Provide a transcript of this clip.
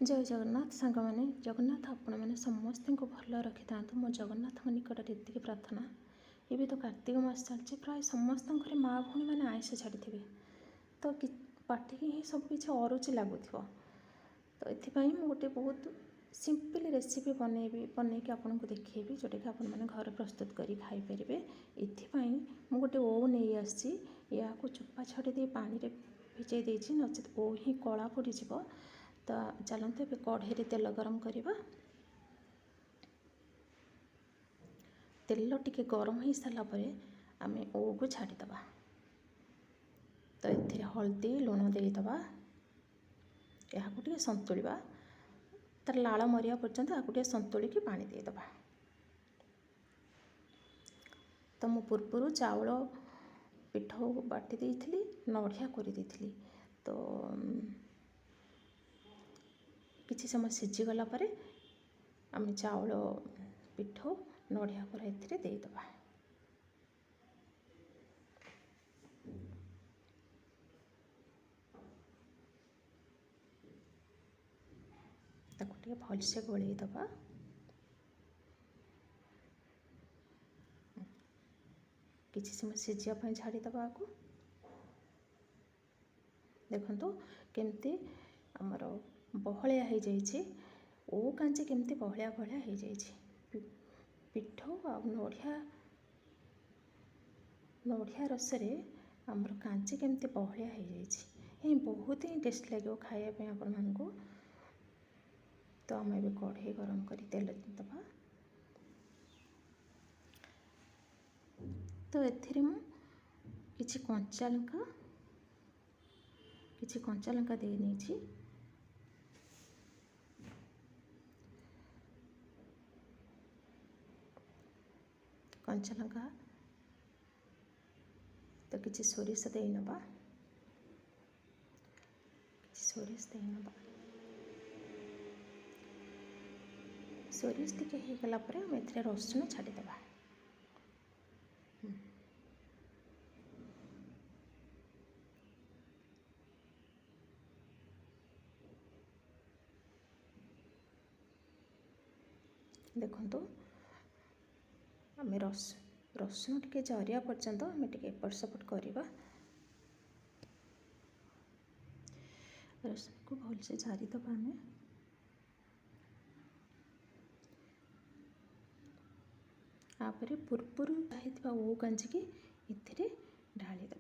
जय जगन्नाथ सांग मैंने जगन्नाथ आपण मैंने समस्त को भल रखी था। मो जगन्नाथ निकट एति प्रार्थना। ये तो कार्तिक मास चलती प्राय समस्त घर माँ भूणी मैंने आइस छाड़ी तो पार्टी ही सब किसी अरुचि लगुथ। तो ये गोटे बहुत सिंपल रेसिपी बनैकी आपको देखी जोटा कि आपने घर प्रस्तुत कर खाईपर। ये गोटे ओ नहीं आसी या चोपा छड़ी पानी भिजई देती नचेत ओ ही कला पड़ जा। तो चलते ए कढ़े तेल गरम करवा। तेल टिके गरम हो सारापर आम ओ को छाड़ीदे। तो ये हल्दी लुण देदे या संतुलिबा तार लाल मरिया पर्यंत या संतुलिकी पानी देदे। तो मु पूर्व चाउल पिठो बाटी देइथिली नढ़िया कर देइथिली। तो किसी समय सीझीगला आम चाउल पिठो नढ़िया पर एथिरे देदे। ताको भलसे गोलई दबा। किसी समय सीझापी छाड़ीदे। आपको देखो केमती आमर बहलिया हो जाइए। ओ कांची केमती बहलिया बहलिया हो जाइए। पिठो आ नढ़िया रसरे आमर कांची केमती बहलिया हो जाइए। बहुत ही टेस्ट लगे खायापी आपण मानू। तो आम ए कढ़े गरम कर तेल दबा। तो एथिरे मु किछि कंचा लंका दे नहीं। कंचा लंका तो किछि सोरिष दे नबा। सोरिष दे नबा। सोरिष टिके हो गला परे हम एथिरे रसुण छाड़ीदे। देखो आम रसुण टिके जरिया पर्यंत आम टिके एपट सेपट करवा। रसुण को भलसे जारीदे। आम आपर पूर्व ओ कांची की ढालीदे।